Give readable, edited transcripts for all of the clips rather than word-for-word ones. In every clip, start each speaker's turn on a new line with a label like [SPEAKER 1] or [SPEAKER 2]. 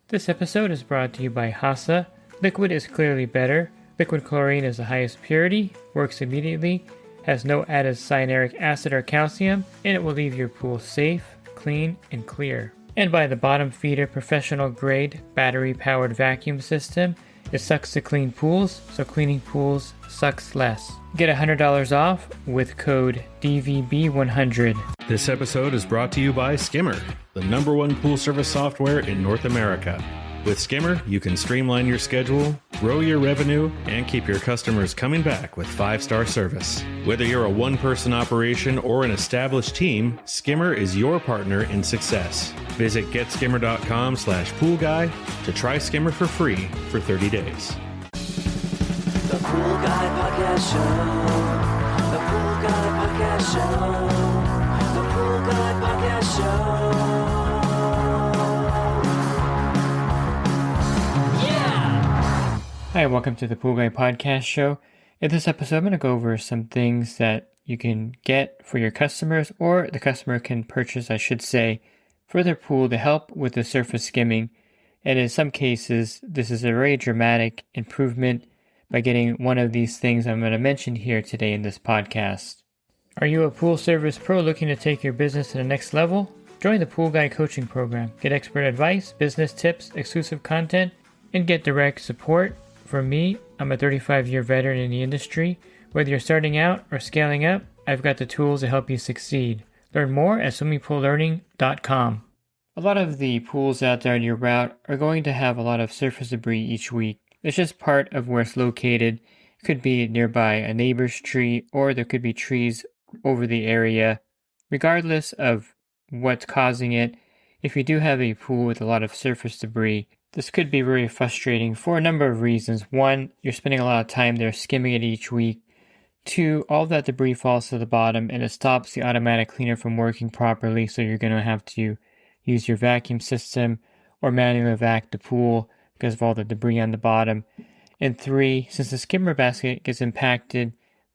[SPEAKER 1] This episode is brought to you by Hasa. Liquid is clearly better. Liquid chlorine is the highest purity, works immediately, has no added cyanuric acid or calcium, and it will leave your pool safe, clean, and clear. And by the Bottom Feeder professional grade battery powered vacuum system. It sucks to clean pools, so cleaning pools sucks less. Get $100 off with code DVB100.
[SPEAKER 2] This episode is brought to you by Skimmer, the #1 pool service software in North America. With Skimmer, you can streamline your schedule, grow your revenue, and keep your customers coming back with 5-star service. Whether you're a one-person operation or an established team, Skimmer is your partner in success. Visit getskimmer.com/poolguy to try Skimmer for free for 30 days.
[SPEAKER 3] The Pool Guy Podcast Show. The Pool Guy Podcast Show. The Pool Guy Podcast Show.
[SPEAKER 1] Hi, welcome to the Pool Guy Podcast Show. In this episode, I'm going to go over some things that you can get for your customers, or the customer can purchase, I should say, for their pool to help with the surface skimming. And in some cases, this is a very dramatic improvement by getting one of these things I'm going to mention here today in this podcast. Are you a pool service pro looking to take your business to the next level? Join the Pool Guy Coaching Program. Get expert advice, business tips, exclusive content, and get direct support. For me, I'm a 35-year veteran in the industry. Whether you're starting out or scaling up, I've got the tools to help you succeed. Learn more at swimmingpoollearning.com. A lot of the pools out there on your route are going to have a lot of surface debris each week. It's just part of where it's located. It could be nearby a neighbor's tree, or there could be trees over the area. Regardless of what's causing it, if you do have a pool with a lot of surface debris, this could be very frustrating for a number of reasons. One, you're spending a lot of time there skimming it each week. Two, all that debris falls to the bottom and it stops the automatic cleaner from working properly, so you're going to have to use your vacuum system or manually vac the pool because of all the debris on the bottom. And three, since the skimmer basket gets impacted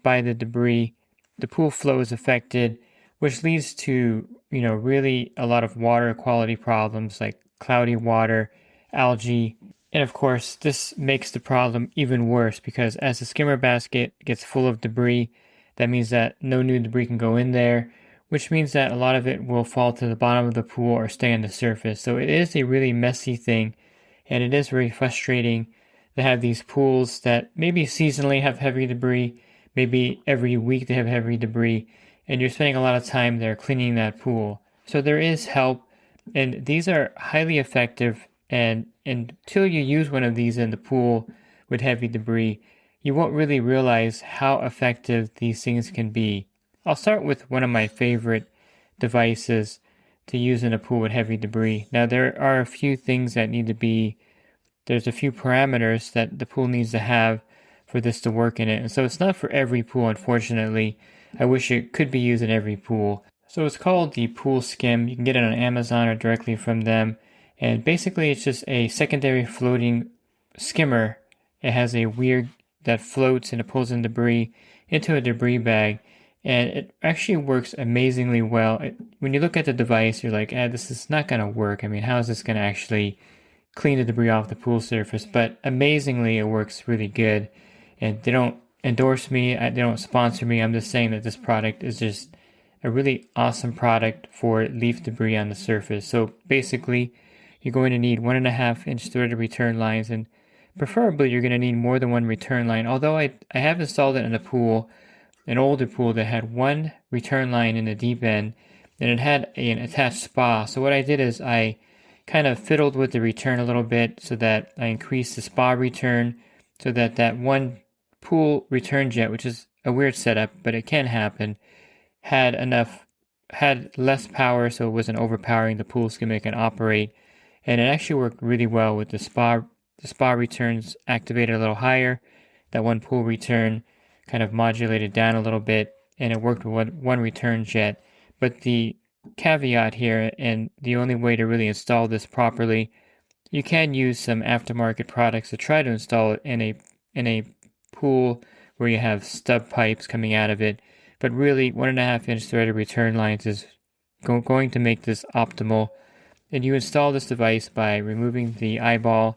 [SPEAKER 1] by the debris, the pool flow is affected, which leads to, really a lot of water quality problems like cloudy water, algae, and of course this makes the problem even worse because as the skimmer basket gets full of debris, that means that no new debris can go in there, which means that a lot of it will fall to the bottom of the pool or stay on the surface. So it is a really messy thing, and it is very frustrating to have these pools that maybe seasonally have heavy debris, maybe every week they have heavy debris, and you're spending a lot of time there cleaning that pool. So there is help, and these are highly effective. And until you use one of these in the pool with heavy debris, you won't really realize how effective these things can be. I'll start with one of my favorite devices to use in a pool with heavy debris. Now, there are a few things that there's a few parameters that the pool needs to have for this to work in it. And so it's not for every pool, unfortunately. I wish it could be used in every pool. So it's called the PoolSkim. You can get it on Amazon or directly from them. And basically, it's just a secondary floating skimmer. It has a weir that floats and it pulls in debris into a debris bag. And it actually works amazingly well. When you look at the device, you're like, this is not going to work. I mean, how is this going to actually clean the debris off the pool surface? But amazingly, it works really good. And they don't endorse me. They don't sponsor me. I'm just saying that this product is just a really awesome product for leaf debris on the surface. So basically, you're going to need 1.5-inch threaded return lines, and preferably you're going to need more than one return line. Although I have installed it in a pool, an older pool that had one return line in the deep end, and it had an attached spa. So what I did is I kind of fiddled with the return a little bit so that I increased the spa return so that that one pool return jet, which is a weird setup, but it can happen, had less power so it wasn't overpowering the pool skim it can operate. And it actually worked really well with the spa returns activated a little higher. That one pool return kind of modulated down a little bit, and it worked with one return jet. But the caveat here, and the only way to really install this properly, you can use some aftermarket products to try to install it in a pool where you have stub pipes coming out of it. But really, 1.5-inch threaded return lines is going to make this optimal. And you install this device by removing the eyeball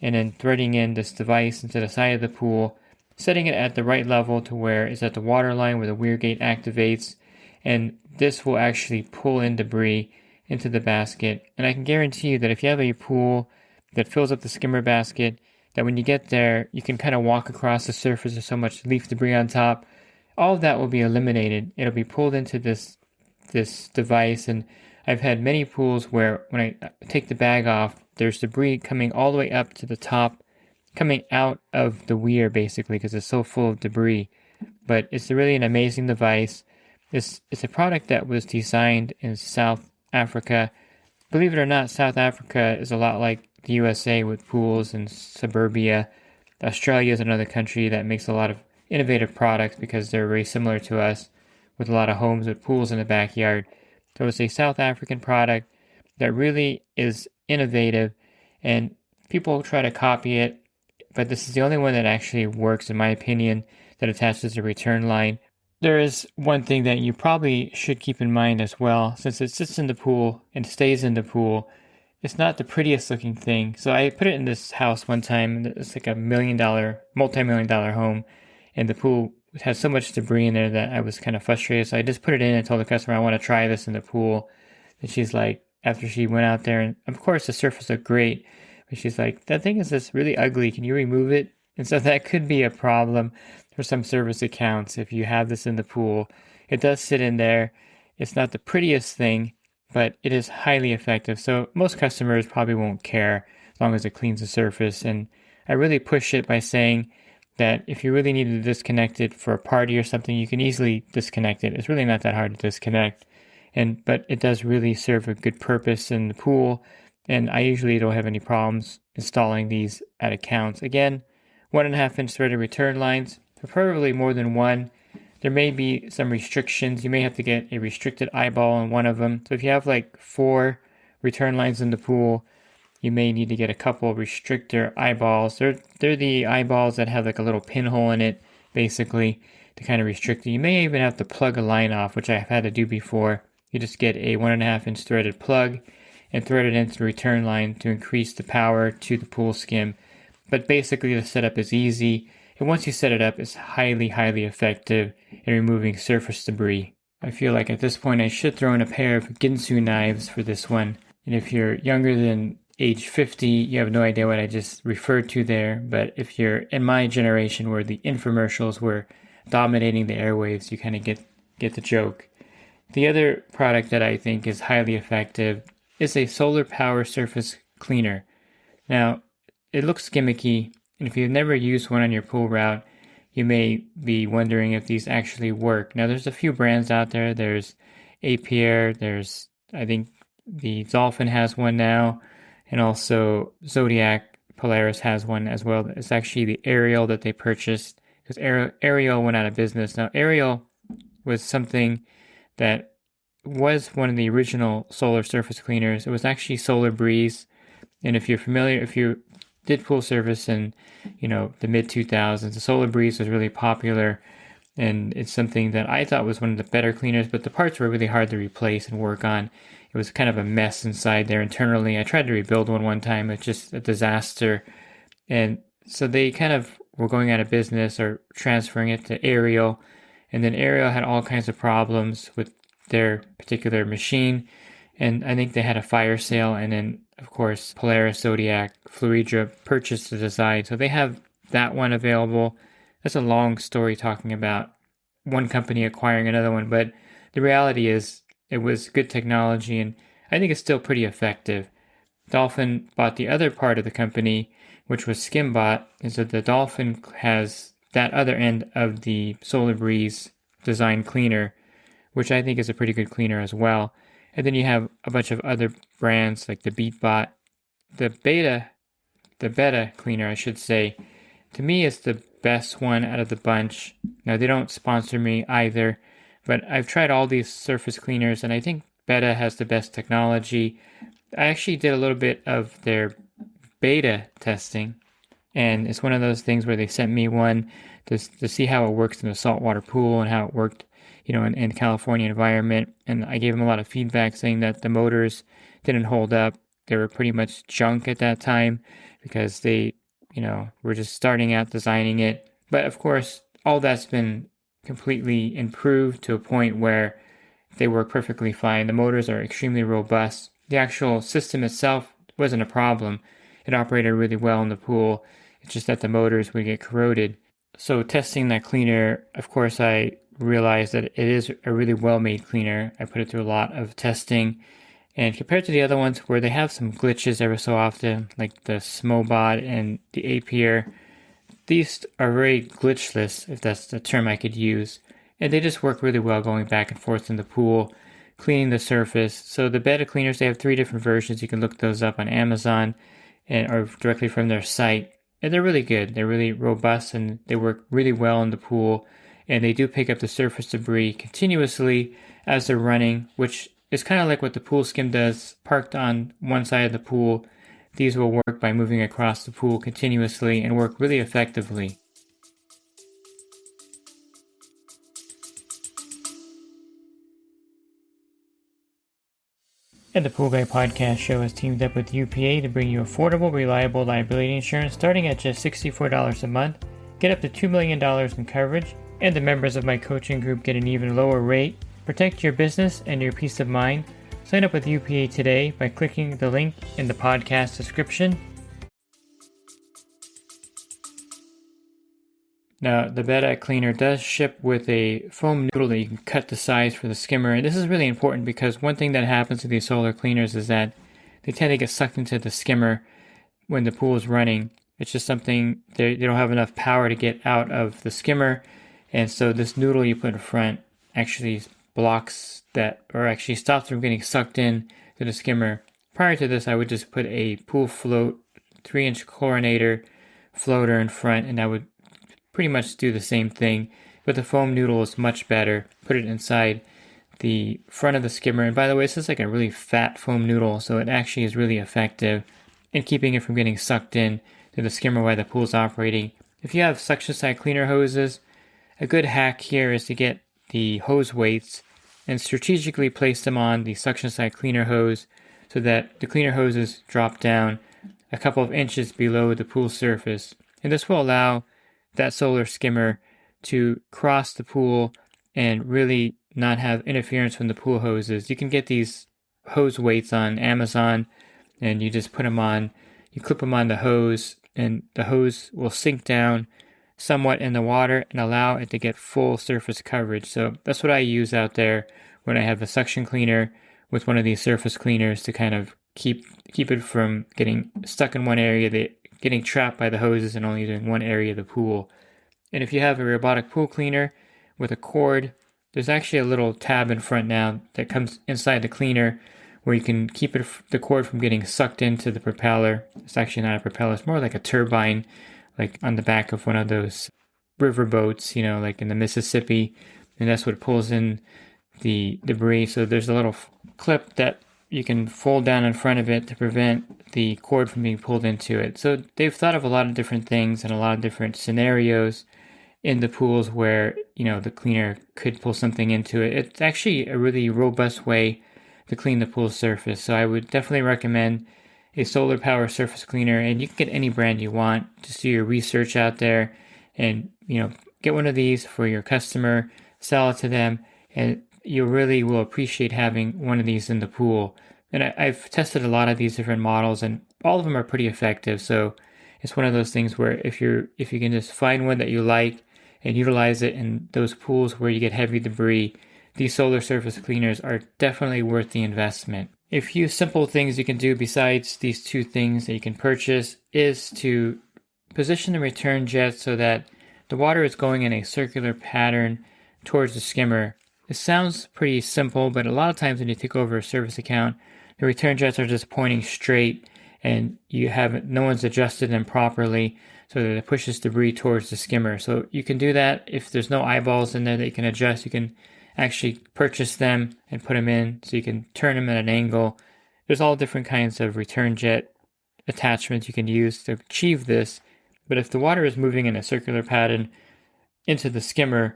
[SPEAKER 1] and then threading in this device into the side of the pool, setting it at the right level to where it's at the water line where the weir gate activates, and this will actually pull in debris into the basket. And I can guarantee you that if you have a pool that fills up the skimmer basket, that when you get there, you can kind of walk across the surface with so much leaf debris on top. All of that will be eliminated. It'll be pulled into this device, and I've had many pools where when I take the bag off, there's debris coming all the way up to the top, coming out of the weir basically because it's so full of debris. But it's really an amazing device. It's a product that was designed in South Africa. Believe it or not, South Africa is a lot like the USA with pools and suburbia. Australia is another country that makes a lot of innovative products because they're very similar to us with a lot of homes with pools in the backyard. So it's a South African product that really is innovative, and people try to copy it, but this is the only one that actually works, in my opinion, that attaches a return line. There is one thing that you probably should keep in mind as well. Since it sits in the pool and stays in the pool, it's not the prettiest looking thing. So I put it in this house one time. It's like a multi-million dollar home, and the pool had so much debris in there that I was kind of frustrated. So I just put it in and told the customer I want to try this in the pool. And she's like, after she went out there, and of course the surface looked great, but she's like, that thing is just really ugly. Can you remove it? And so that could be a problem for some service accounts if you have this in the pool. It does sit in there. It's not the prettiest thing, but it is highly effective. So most customers probably won't care as long as it cleans the surface. And I really push it by saying that if you really need to disconnect it for a party or something, you can easily disconnect it. It's really not that hard to disconnect. But it does really serve a good purpose in the pool. And I usually don't have any problems installing these at accounts. Again, 1.5 inch threaded return lines, preferably more than one. There may be some restrictions. You may have to get a restricted eyeball on one of them. So if you have like 4 return lines in the pool, you may need to get a couple restrictor eyeballs. They're the eyeballs that have like a little pinhole in it, basically, to kind of restrict it. You may even have to plug a line off, which I've had to do before. You just get a 1.5 inch threaded plug and thread it into the return line to increase the power to the PoolSkim. But basically the setup is easy, and once you set it up, it's highly, highly effective in removing surface debris. I feel like at this point I should throw in a pair of Ginsu knives for this one. And if you're younger than age 50, you have no idea what I just referred to there. But if you're in my generation where the infomercials were dominating the airwaves, you kind of get the joke. The other product that I think is highly effective is a solar power surface cleaner. Now, it looks gimmicky, and if you've never used one on your pool route, you may be wondering if these actually work. Now, there's a few brands out there. There's Apier, I think the Dolphin has one now, and also Zodiac Polaris has one as well. It's actually the Ariel that they purchased, because Ariel went out of business. Now, Ariel was something that was one of the original solar surface cleaners. It was actually Solar Breeze, and if you did pool service in, the mid-2000s, the Solar Breeze was really popular, and it's something that I thought was one of the better cleaners, but the parts were really hard to replace and work on. It was kind of a mess inside there internally. I tried to rebuild one time. It's just a disaster. And so they kind of were going out of business or transferring it to Ariel. And then Ariel had all kinds of problems with their particular machine. And I think they had a fire sale. And then, of course, Polaris, Zodiac, Fluidra purchased the design. So they have that one available. That's a long story talking about one company acquiring another one. But the reality is it was good technology, and I think it's still pretty effective. Dolphin bought the other part of the company, which was Skim bought. And so the Dolphin has that other end of the Solar Breeze design cleaner, which I think is a pretty good cleaner as well. And then you have a bunch of other brands like the BeatBot. The Beta cleaner, I should say, to me is the best one out of the bunch. Now, they don't sponsor me either, but I've tried all these surface cleaners, and I think Beta has the best technology. I actually did a little bit of their beta testing, and it's one of those things where they sent me one to see how it works in a saltwater pool and how it worked, in California environment. And I gave them a lot of feedback saying that the motors didn't hold up. They were pretty much junk at that time because they, were just starting out designing it. But of course, all that's been completely improved to a point where they work perfectly fine. The motors are extremely robust. The actual system itself wasn't a problem. It operated really well in the pool. It's just that the motors would get corroded. So testing that cleaner, of course, I realized that it is a really well-made cleaner. I put it through a lot of testing. And compared to the other ones where they have some glitches every so often, like the Smobot and the Apier, these are very glitchless, if that's the term I could use. And they just work really well going back and forth in the pool, cleaning the surface. So the betta cleaners, they have 3 different versions. You can look those up on Amazon or directly from their site. And they're really good. They're really robust and they work really well in the pool. And they do pick up the surface debris continuously as they're running, which is kind of like what the PoolSkim does. Parked on one side of the pool, these will work by moving across the pool continuously and work really effectively. And the Pool Guy Podcast Show has teamed up with UPA to bring you affordable, reliable liability insurance starting at just $64 a month. Get up to $2 million in coverage, and the members of my coaching group get an even lower rate. Protect your business and your peace of mind. Sign up with UPA today by clicking the link in the podcast description. Now, the betta cleaner does ship with a foam noodle that you can cut the size for the skimmer. And this is really important because one thing that happens with these solar cleaners is that they tend to get sucked into the skimmer when the pool is running. It's just something, they don't have enough power to get out of the skimmer. And so this noodle you put in front actually blocks that, or actually stops from getting sucked in to the skimmer. Prior to this, I would just put a pool float 3-inch chlorinator floater in front, and I would pretty much do the same thing, but the foam noodle is much better. Put it inside the front of the skimmer, and by the way, this is like a really fat foam noodle, so it actually is really effective in keeping it from getting sucked in to the skimmer while the pool is operating. If you have suction side cleaner hoses, a good hack here is to get the hose weights and strategically place them on the suction side cleaner hose so that the cleaner hoses drop down a couple of inches below the pool surface. And this will allow that solar skimmer to cross the pool and really not have interference from the pool hoses. You can get these hose weights on Amazon and you just put them on, you clip them on the hose, and the hose will sink down somewhat in the water and allow it to get full surface coverage. So that's what I use out there when I have a suction cleaner with one of these surface cleaners to kind of keep it from getting stuck in one area, getting trapped by the hoses and only doing one area of the pool. And if you have a robotic pool cleaner with a cord, there's actually a little tab in front now that comes inside the cleaner where you can keep the cord from getting sucked into the propeller. It's actually not a propeller, it's more like a turbine, like on the back of one of those river boats, like in the Mississippi, and that's what pulls in the debris. So there's a little clip that you can fold down in front of it to prevent the cord from being pulled into it. So they've thought of a lot of different things and a lot of different scenarios in the pools where, the cleaner could pull something into it. It's actually a really robust way to clean the pool surface. So I would definitely recommend a solar power surface cleaner, and you can get any brand you want. Just do your research out there and, get one of these for your customer, sell it to them, and you really will appreciate having one of these in the pool. And I've tested a lot of these different models, and all of them are pretty effective. So it's one of those things where if you can just find one that you like and utilize it in those pools where you get heavy debris, these solar surface cleaners are definitely worth the investment. A few simple things you can do besides these 2 things that you can purchase is to position the return jet so that the water is going in a circular pattern towards the skimmer. It sounds pretty simple, but a lot of times when you take over a service account, the return jets are just pointing straight and no one's adjusted them properly so that it pushes debris towards the skimmer. So you can do that. If there's no eyeballs in there that you can adjust, you can actually purchase them and put them in so you can turn them at an angle. There's all different kinds of return jet attachments you can use to achieve this. But if the water is moving in a circular pattern into the skimmer,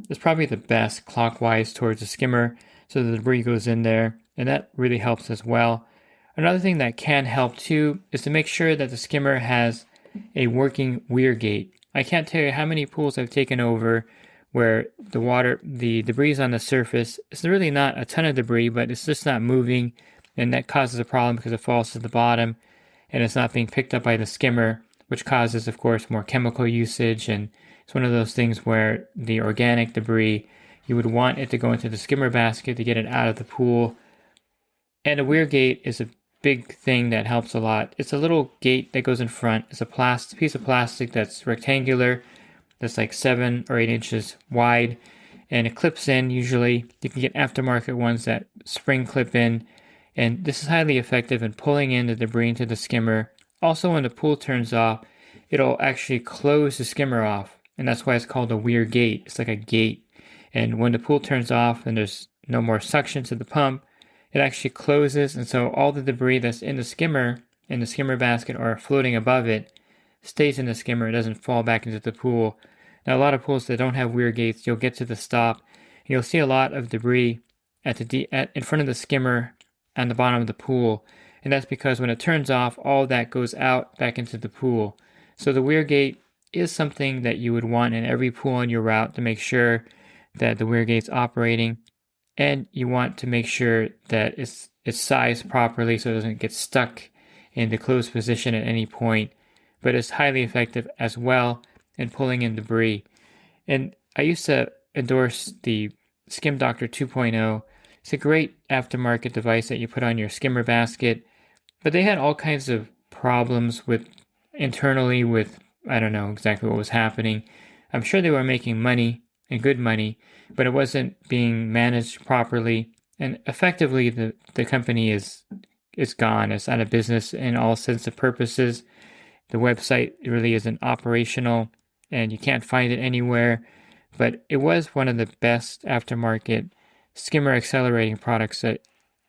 [SPEAKER 1] it's probably the best clockwise towards the skimmer so the debris goes in there, and that really helps as well. Another thing that can help too is to make sure that the skimmer has a working weir gate. I can't tell you how many pools I've taken over where the debris on the surface, it's really not a ton of debris, but it's just not moving, and that causes a problem because it falls to the bottom and it's not being picked up by the skimmer, which causes, of course, more chemical usage. And it's one of those things where the organic debris, you would want it to go into the skimmer basket to get it out of the pool. And a weir gate is a big thing that helps a lot. It's a little gate that goes in front. It's a piece of plastic that's rectangular, that's like 7 or 8 inches wide, and it clips in usually. You can get aftermarket ones that spring clip in, and this is highly effective in pulling in the debris into the skimmer. Also, when the pool turns off, it'll actually close the skimmer off, and that's why it's called a weir gate. It's like a gate, and when the pool turns off and there's no more suction to the pump, it actually closes, and so all the debris that's in the skimmer basket or floating above it stays in the skimmer. It doesn't fall back into the pool. Now, a lot of pools that don't have weir gates, you'll get to the stop, and you'll see a lot of debris in front of the skimmer on the bottom of the pool, and that's because when it turns off, all that goes out back into the pool. So the weir gate is something that you would want in every pool on your route to make sure that the weir gate's operating, and you want to make sure that it's sized properly so it doesn't get stuck in the closed position at any point. But it's highly effective as well in pulling in debris. And I used to endorse the Skim Doctor 2.0. It's a great aftermarket device that you put on your skimmer basket, but they had all kinds of problems internally with, I don't know exactly what was happening. I'm sure they were making money and good money, but it wasn't being managed properly. And effectively, the company is gone. It's out of business in all sense of purposes. The website really isn't operational, and you can't find it anywhere. But it was one of the best aftermarket skimmer accelerating products that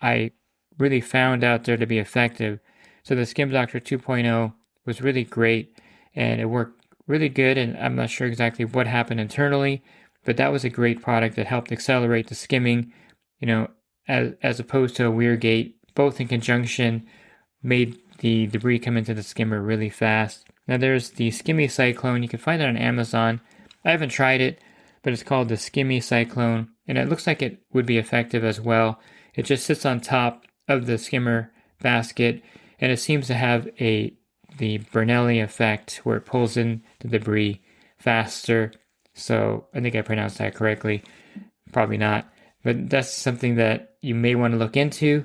[SPEAKER 1] I really found out there to be effective. So the Skim Doctor 2.0 was really great, and it worked really good. And I'm not sure exactly what happened internally, but that was a great product that helped accelerate the skimming, as opposed to a weir gate. Both in conjunction made the debris come into the skimmer really fast. Now there's the Skimmy Cyclone. You can find it on Amazon. I haven't tried it, but it's called the Skimmy Cyclone, and it looks like it would be effective as well. It just sits on top of the skimmer basket, and it seems to have the Bernoulli effect where it pulls in the debris faster. So I think I pronounced that correctly. Probably not. But that's something that you may want to look into,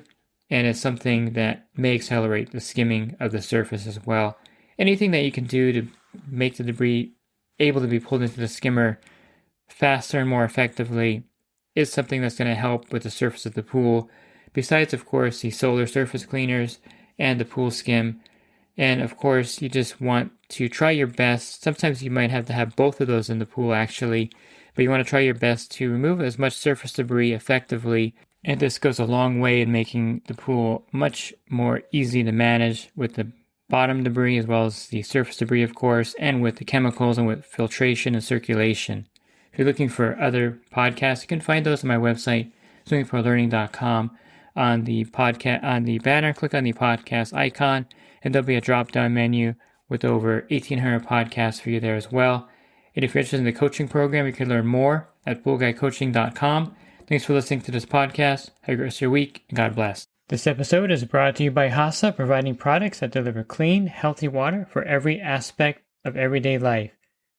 [SPEAKER 1] and it's something that may accelerate the skimming of the surface as well. Anything that you can do to make the debris able to be pulled into the skimmer faster and more effectively is something that's going to help with the surface of the pool, besides, of course, the solar surface cleaners and the PoolSkim. And, of course, you just want to try your best. Sometimes you might have to have both of those in the pool, actually, but you want to try your best to remove as much surface debris effectively. And this goes a long way in making the pool much more easy to manage with the bottom debris as well as the surface debris, of course, and with the chemicals and with filtration and circulation. If you're looking for other podcasts, you can find those on my website, swimmingpoollearning.com. On the banner, click on the podcast icon, and there'll be a drop-down menu with over 1,800 podcasts for you there as well. And if you're interested in the coaching program, you can learn more at poolguycoaching.com. Thanks for listening to this podcast. Have a great rest of your week, and God bless. This episode is brought to you by Hasa, providing products that deliver clean, healthy water for every aspect of everyday life.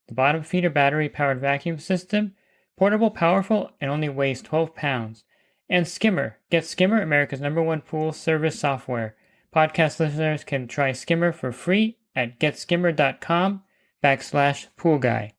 [SPEAKER 1] The bottom feeder battery-powered vacuum system, portable, powerful, and only weighs 12 pounds. And Skimmer. Get Skimmer, America's #1 pool service software. Podcast listeners can try Skimmer for free at getskimmer.com/poolguy.